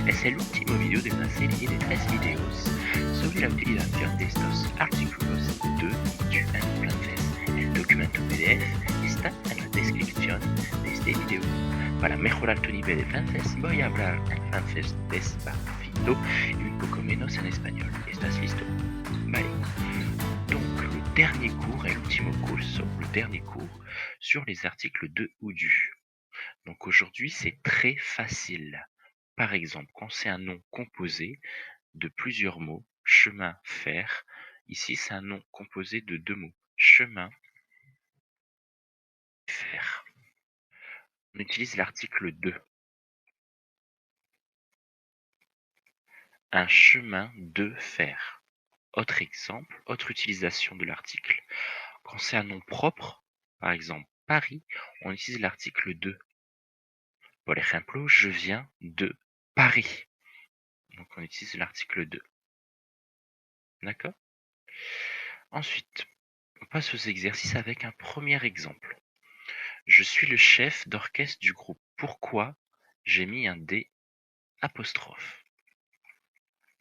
Es el último video de una serie de 3 videos sobre la utilización de estos artículos de tu en francés. El documento PDF está en la descripción de este video. Para mejorar tu nivel de francés, voy a hablar en francés despacito y un poco menos en español. ¿Estás listo? Vale. Donc, le dernier cours et l'ultimo curso, le dernier cours sur les articles de ou du. Donc aujourd'hui, c'est très facile. Par exemple, quand c'est un nom composé de plusieurs mots, chemin, fer, ici c'est un nom composé de 2 mots, chemin, fer. On utilise l'article 2. Un chemin de fer. Autre exemple, autre utilisation de l'article. Quand c'est un nom propre, par exemple Paris, on utilise l'article 2. Por ejemplo, je viens de Paris. Donc on utilise l'article 2. D'accord? Ensuite, on passe aux exercices avec un premier exemple. Je suis le chef d'orchestre du groupe. Pourquoi j'ai mis un D apostrophe?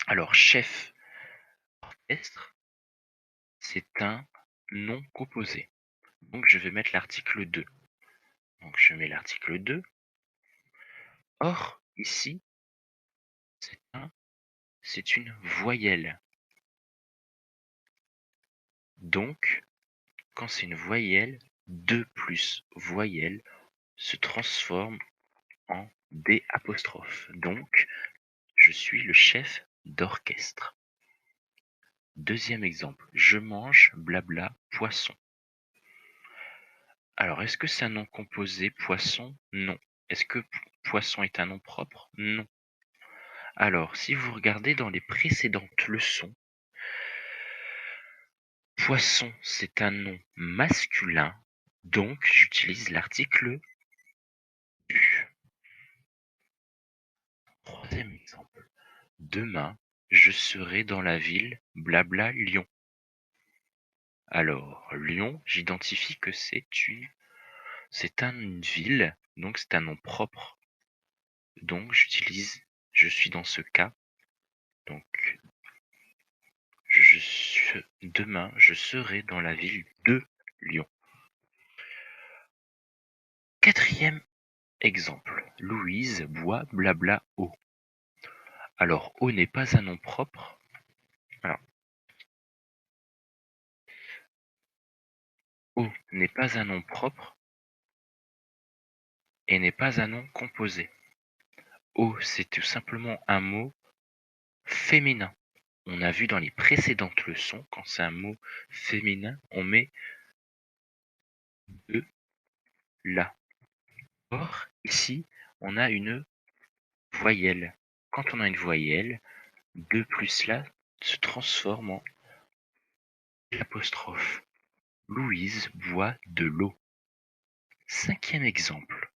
Alors, chef d'orchestre, c'est un nom composé. Donc, je vais mettre l'article 2. Donc, je mets l'article 2. Or, ici, c'est une voyelle. Donc, quand c'est une voyelle, 2 plus voyelle se transforme en D apostrophe. Donc, je suis le chef d'orchestre. Deuxième exemple, je mange blabla poisson. Alors, est-ce que c'est un nom composé poisson? Non. Est-ce que poisson est un nom propre? Non. Alors, si vous regardez dans les précédentes leçons, poisson, c'est un nom masculin, donc j'utilise l'article du. Troisième exemple, demain, je serai dans la ville blabla Lyon. Alors, Lyon, j'identifie que c'est une ville, donc c'est un nom propre. Donc je suis dans ce cas. Donc, demain, je serai dans la ville de Lyon. Quatrième exemple, Louise boit blabla eau. Alors, eau n'est pas un nom propre. Alors, eau n'est pas un nom propre et n'est pas un nom composé. Eau, c'est tout simplement un mot féminin. On a vu dans les précédentes leçons, quand c'est un mot féminin, on met de là. Or, ici, on a une voyelle. Quand on a une voyelle, 2 plus là se transforme en l'apostrophe. Louise boit de l'eau. Cinquième exemple.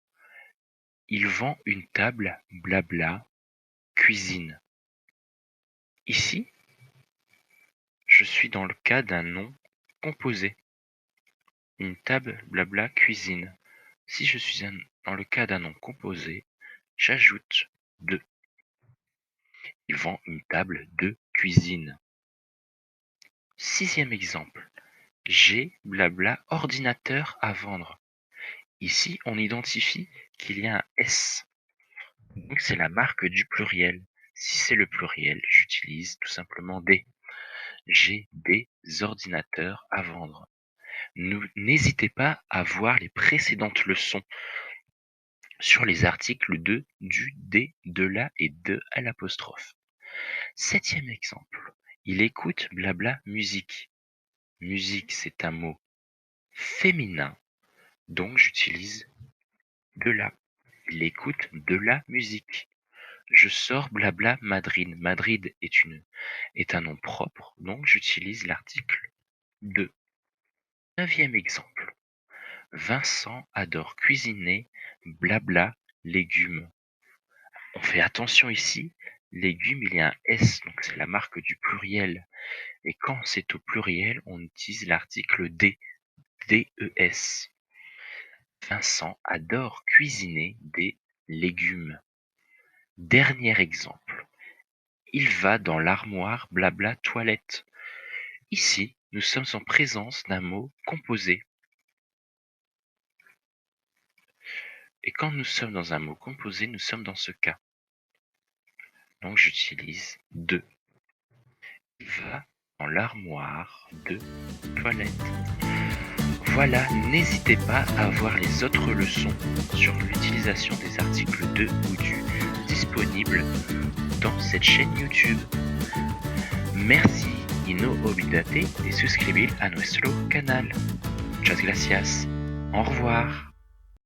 Il vend une table blabla cuisine. Ici, je suis dans le cas d'un nom composé. Une table blabla cuisine. Si je suis dans le cas d'un nom composé, j'ajoute de. Il vend une table de cuisine. Sixième exemple. J'ai blabla ordinateur à vendre. Ici, on identifie qu'il y a un S. Donc c'est la marque du pluriel. Si c'est le pluriel, j'utilise tout simplement des. J'ai des ordinateurs à vendre. N'hésitez pas à voir les précédentes leçons sur les articles de, du, des, de la et de à l'apostrophe. Septième exemple. Il écoute blabla musique. Musique, c'est un mot féminin, donc j'utilise de la. Il écoute de la musique. Je sors blabla Madrid. Madrid est un nom propre, donc j'utilise l'article de. Neuvième exemple. Vincent adore cuisiner blabla légumes. On fait attention ici, légumes, il y a un S, donc c'est la marque du pluriel. Et quand c'est au pluriel, on utilise l'article D, D-E-S. Vincent adore cuisiner des légumes. Dernier exemple. Il va dans l'armoire blabla toilette. Ici, nous sommes en présence d'un mot composé. Et quand nous sommes dans un mot composé, nous sommes dans ce cas. Donc j'utilise de. Il va dans l'armoire de toilette. Voilà, n'hésitez pas à voir les autres leçons sur l'utilisation des articles de ou du disponibles dans cette chaîne YouTube. Merci y no olvidate de suscribir a nuestro canal. Muchas gracias. Au revoir.